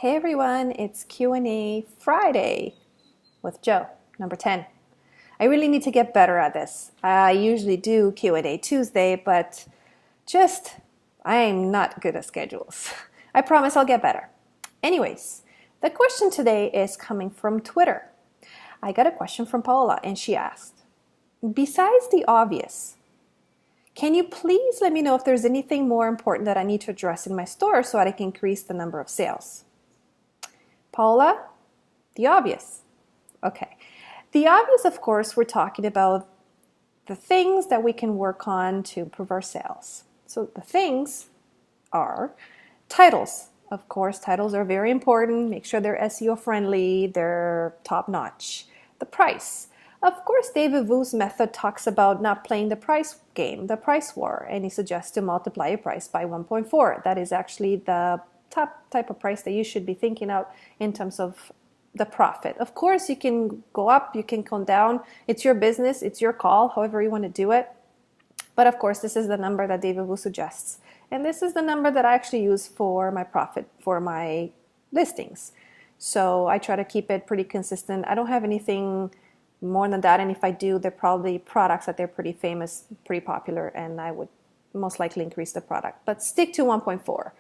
Hey everyone, it's Q&A Friday with Joe, number 10. I really need to get better at this. I usually do Q&A Tuesday, but I'm not good at schedules. I promise I'll get better. Anyways, the question today is coming from Twitter. I got a question from Paola and she asked, besides the obvious, can you please let me know if there's anything more important that I need to address in my store so that I can increase the number of sales? Paula, the obvious. Okay. The obvious, of course, we're talking about the things that we can work on to improve our sales. So the things are titles. Of course, titles are very important. Make sure they're SEO friendly, they're top notch. The price. Of course, David Wu's method talks about not playing the price game, the price war, and he suggests to multiply your price by 1.4. That is actually the top type of price that you should be thinking out in terms of the profit. Of course, you can go up, you can come down. It's your business, it's your call, however you want to do it. But of course, this is the number that David Wu suggests. And this is the number that I actually use for my profit, for my listings. So I try to keep it pretty consistent. I don't have anything more than that. And if I do, they're probably products that they're pretty famous, pretty popular, and I would most likely increase the product. But stick to 1.4.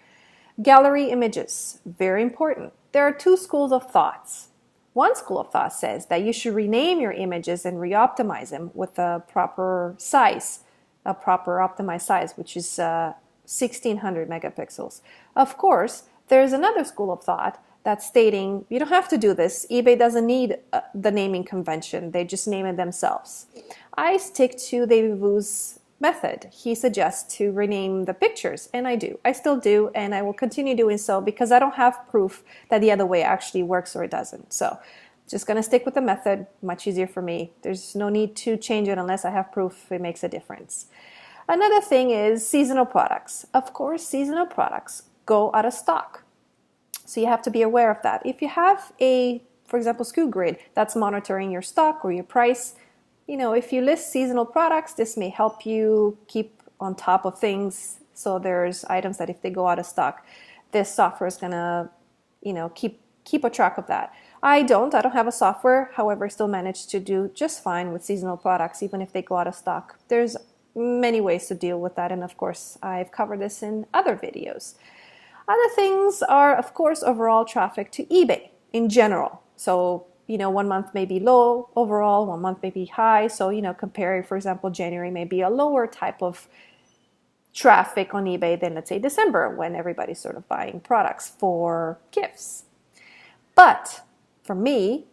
Gallery images, very important. There are two schools of thoughts. One school of thought says that you should rename your images and re-optimize them with a proper size, a proper optimized size, which is 1600 megapixels. Of course, there's another school of thought that's stating you don't have to do this. eBay doesn't need the naming convention. They just name it themselves. I stick to David Wu's method. He suggests to rename the pictures, and I do. I still do, and I will continue doing so because I don't have proof that the other way actually works or it doesn't. So just going to stick with the method, much easier for me. There's no need to change it unless I have proof it makes a difference. Another thing is seasonal products. Of course, seasonal products go out of stock. So you have to be aware of that. If you have for example, SKU grid that's monitoring your stock or your price, if you list seasonal products, this may help you keep on top of things. So there's items that if they go out of stock, this software is gonna, keep a track of that. I don't have a software. However, I still manage to do just fine with seasonal products, even if they go out of stock. There's many ways to deal with that. And of course, I've covered this in other videos. Other things are, of course, overall traffic to eBay in general. So, 1 month may be low overall, 1 month may be high. So, comparing, for example, January may be a lower type of traffic on eBay than, let's say, December, when everybody's sort of buying products for gifts. But for me,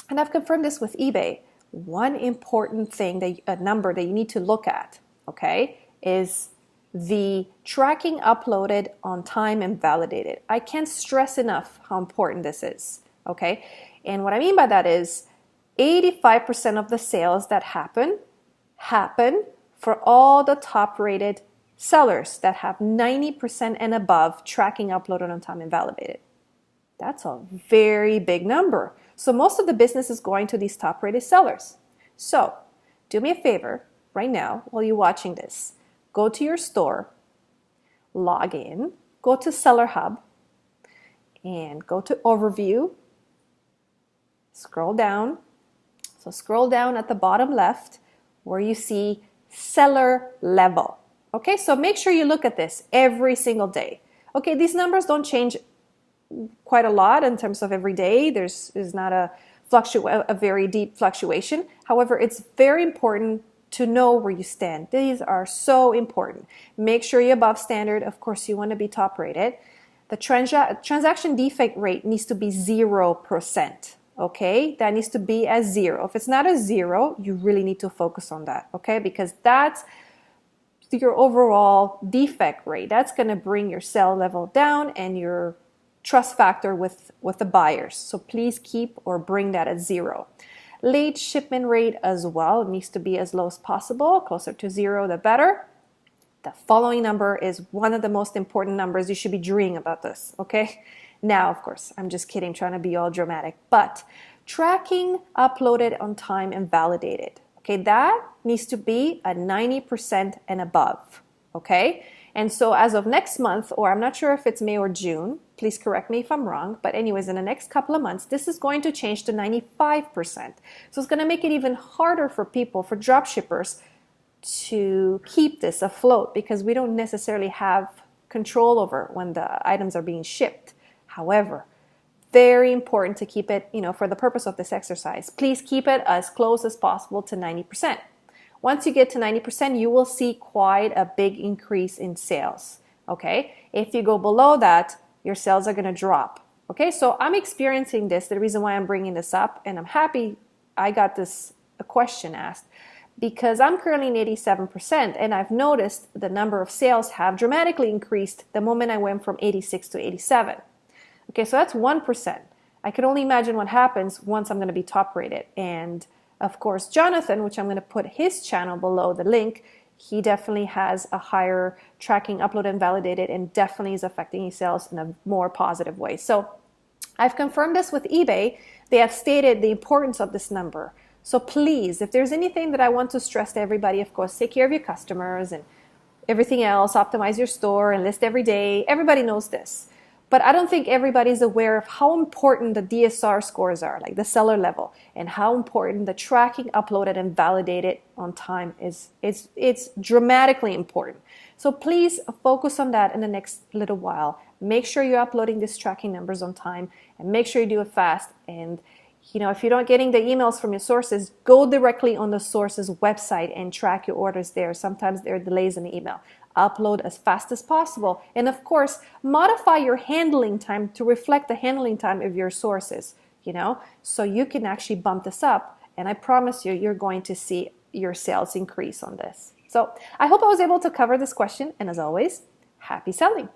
and I've confirmed this with eBay, one important thing, a number that you need to look at, okay, is the tracking uploaded on time and validated. I can't stress enough how important this is, okay? And what I mean by that is 85% of the sales that happen for all the top rated sellers that have 90% and above tracking uploaded on time and validated. That's a very big number. So most of the business is going to these top rated sellers. So do me a favor right now while you're watching this. Go to your store, log in, go to Seller Hub, and go to Overview. Scroll down. So scroll down at the bottom left where you see Seller Level. Okay, so make sure you look at this every single day. Okay, these numbers don't change quite a lot in terms of every day. There's not a very deep fluctuation. However, it's very important to know where you stand. These are so important. Make sure you're above standard. Of course, you want to be top rated. The transaction defect rate needs to be 0%. Okay, that needs to be at 0. If it's not a 0, you really need to focus on that. Okay, because that's your overall defect rate. That's going to bring your sell level down and your trust factor with the buyers. So please keep or bring that at 0. Late shipment rate as well needs to be as low as possible. Closer to 0, the better. The following number is one of the most important numbers. You should be dreaming about this, okay? Now, of course, I'm just kidding, trying to be all dramatic, but tracking uploaded on time and validated, okay? That needs to be at 90% and above, okay? And so as of next month, or I'm not sure if it's May or June, please correct me if I'm wrong, but anyways, in the next couple of months, this is going to change to 95%. So it's going to make it even harder for people, for drop shippers, to keep this afloat because we don't necessarily have control over when the items are being shipped. However, very important to keep it, for the purpose of this exercise, please keep it as close as possible to 90%. Once you get to 90%, you will see quite a big increase in sales, okay? If you go below that, your sales are going to drop, okay? So I'm experiencing this, the reason why I'm bringing this up, and I'm happy I got a question asked, because I'm currently in 87%, and I've noticed the number of sales have dramatically increased the moment I went from 86 to 87. Okay, so that's 1%. I can only imagine what happens once I'm going to be top rated. And of course, Jonathan, which I'm going to put his channel below the link, he definitely has a higher tracking upload and validated and definitely is affecting his sales in a more positive way. So I've confirmed this with eBay. They have stated the importance of this number. So please, if there's anything that I want to stress to everybody, of course, take care of your customers and everything else, optimize your store and list every day. Everybody knows this. But I don't think everybody's aware of how important the DSR scores are, like the seller level, and how important the tracking uploaded and validated on time is. It's dramatically important. So please focus on that in the next little while. Make sure you're uploading these tracking numbers on time and make sure you do it fast. And if you're not getting the emails from your sources, go directly on the source's website and track your orders there. Sometimes there are delays in the email. Upload as fast as possible. And of course, modify your handling time to reflect the handling time of your sources, so you can actually bump this up. And I promise you, you're going to see your sales increase on this. So I hope I was able to cover this question. And as always, happy selling.